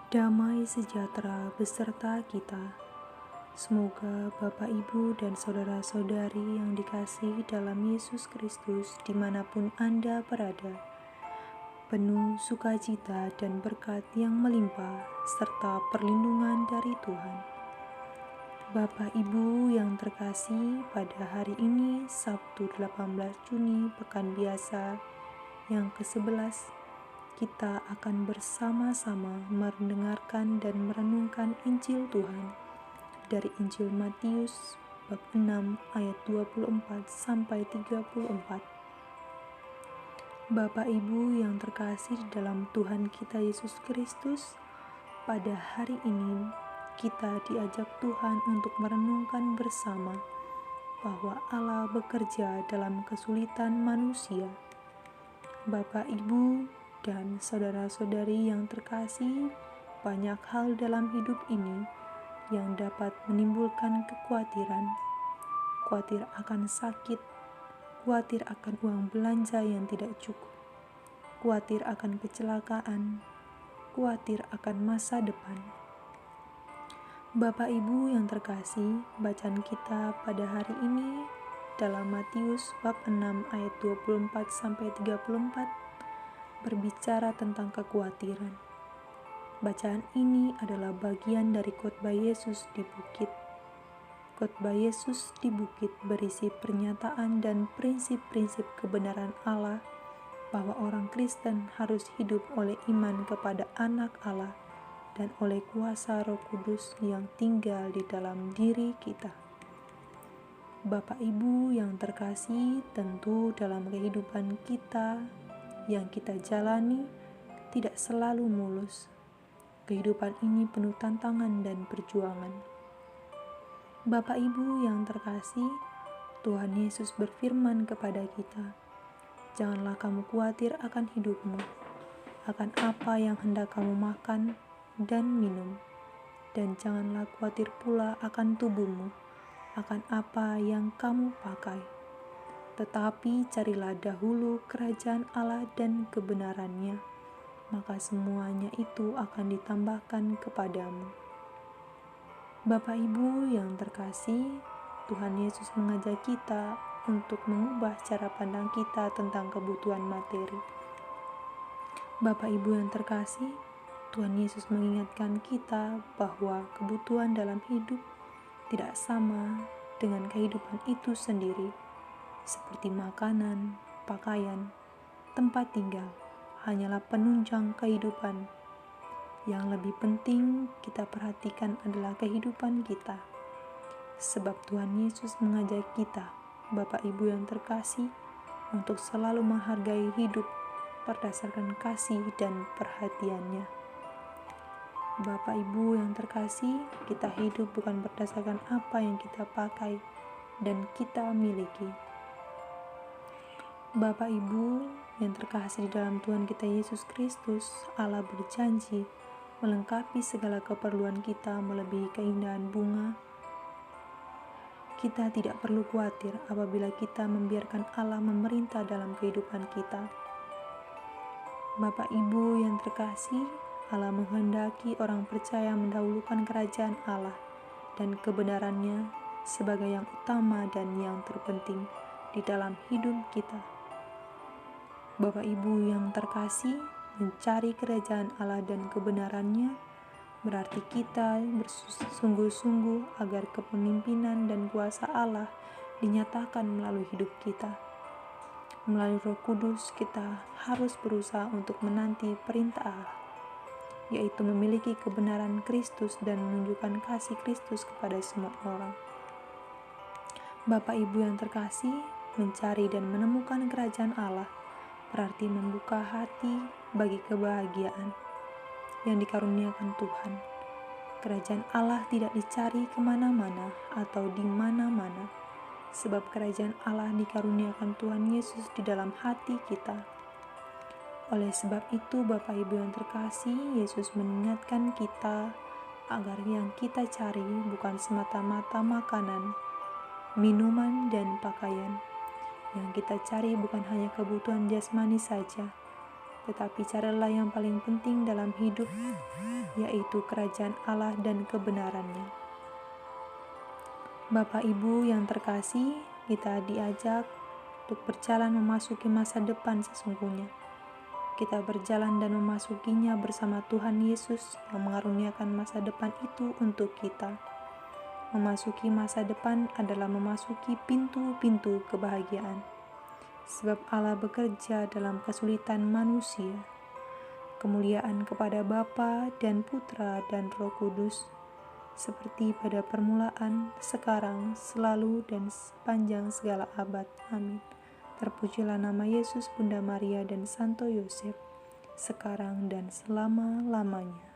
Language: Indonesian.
Damai sejahtera beserta kita. Semoga Bapak, Ibu, dan saudara-saudari yang dikasihi dalam Yesus Kristus dimanapun Anda berada, penuh sukacita dan berkat yang melimpah serta perlindungan dari Tuhan. Bapak, Ibu yang terkasih, pada hari ini Sabtu 18 Juni Pekan Biasa yang ke-11, kita akan bersama-sama mendengarkan dan merenungkan Injil Tuhan dari Injil Matius bab 6 ayat 24 sampai 34. Bapak, Ibu yang terkasih dalam Tuhan kita Yesus Kristus, pada hari ini kita diajak Tuhan untuk merenungkan bersama bahwa Allah bekerja dalam kesulitan manusia. Bapak, Ibu, dan saudara-saudari yang terkasih, banyak hal dalam hidup ini yang dapat menimbulkan kekhawatiran. Khawatir akan sakit, khawatir akan uang belanja yang tidak cukup, khawatir akan kecelakaan, khawatir akan masa depan. Bapak, Ibu yang terkasih, bacaan kita pada hari ini dalam Matius bab 6 ayat 24 sampai 34 berbicara tentang kekhawatiran. Bacaan ini adalah bagian dari khotbah Yesus di bukit. Khotbah Yesus di bukit berisi pernyataan dan prinsip-prinsip kebenaran Allah bahwa orang Kristen harus hidup oleh iman kepada Anak Allah dan oleh kuasa Roh Kudus yang tinggal di dalam diri kita. Bapak, Ibu yang terkasih, tentu dalam kehidupan kita yang kita jalani tidak selalu mulus. Kehidupan ini penuh tantangan dan perjuangan. Bapak, Ibu yang terkasih, Tuhan Yesus berfirman kepada kita, "Janganlah kamu khawatir akan hidupmu, akan apa yang hendak kamu makan dan minum, dan janganlah khawatir pula akan tubuhmu, akan apa yang kamu pakai. Tetapi carilah dahulu kerajaan Allah dan kebenarannya, maka semuanya itu akan ditambahkan kepadamu." Bapak, Ibu yang terkasih, Tuhan Yesus mengajak kita untuk mengubah cara pandang kita tentang kebutuhan materi. Bapak, Ibu yang terkasih, Tuhan Yesus mengingatkan kita bahwa kebutuhan dalam hidup tidak sama dengan kehidupan itu sendiri, seperti makanan, pakaian, tempat tinggal, hanyalah penunjang kehidupan. Yang lebih penting kita perhatikan adalah kehidupan kita. Sebab Tuhan Yesus mengajak kita, Bapak, Ibu yang terkasih, untuk selalu menghargai hidup berdasarkan kasih dan perhatiannya. Bapak, Ibu yang terkasih, kita hidup bukan berdasarkan apa yang kita pakai dan kita miliki. Bapak, Ibu yang terkasih di dalam Tuhan kita Yesus Kristus, Allah berjanji melengkapi segala keperluan kita melebihi keindahan bunga. Kita tidak perlu khawatir apabila kita membiarkan Allah memerintah dalam kehidupan kita. Bapak, Ibu yang terkasih, Allah menghendaki orang percaya mendahulukan kerajaan Allah dan kebenarannya sebagai yang utama dan yang terpenting di dalam hidup kita. Bapak, Ibu yang terkasih, mencari kerajaan Allah dan kebenarannya berarti kita bersungguh-sungguh agar kepemimpinan dan kuasa Allah dinyatakan melalui hidup kita. Melalui Roh Kudus, kita harus berusaha untuk menanti perintah Allah, yaitu memiliki kebenaran Kristus dan menunjukkan kasih Kristus kepada semua orang. Bapak, Ibu yang terkasih, mencari dan menemukan kerajaan Allah berarti membuka hati bagi kebahagiaan yang dikaruniakan Tuhan. Kerajaan Allah tidak dicari kemana-mana atau di mana-mana, sebab kerajaan Allah dikaruniakan Tuhan Yesus di dalam hati kita. Oleh sebab itu, Bapak, Ibu yang terkasih, Yesus mengingatkan kita agar yang kita cari bukan semata-mata makanan, minuman, dan pakaian. Yang kita cari bukan hanya kebutuhan jasmani saja, tetapi carilah yang paling penting dalam hidup, yaitu kerajaan Allah dan kebenarannya. Bapak Ibu yang terkasih, kita diajak untuk berjalan memasuki masa depan sesungguhnya. Kita berjalan dan memasukinya bersama Tuhan Yesus yang mengaruniakan masa depan itu untuk kita. Memasuki masa depan adalah memasuki pintu-pintu kebahagiaan. Sebab Allah bekerja dalam kesulitan manusia. Kemuliaan kepada Bapa dan Putra dan Roh Kudus, seperti pada permulaan, sekarang, selalu, dan sepanjang segala abad. Amin. Terpujilah nama Yesus, Bunda Maria, dan Santo Yosef, sekarang dan selama-lamanya.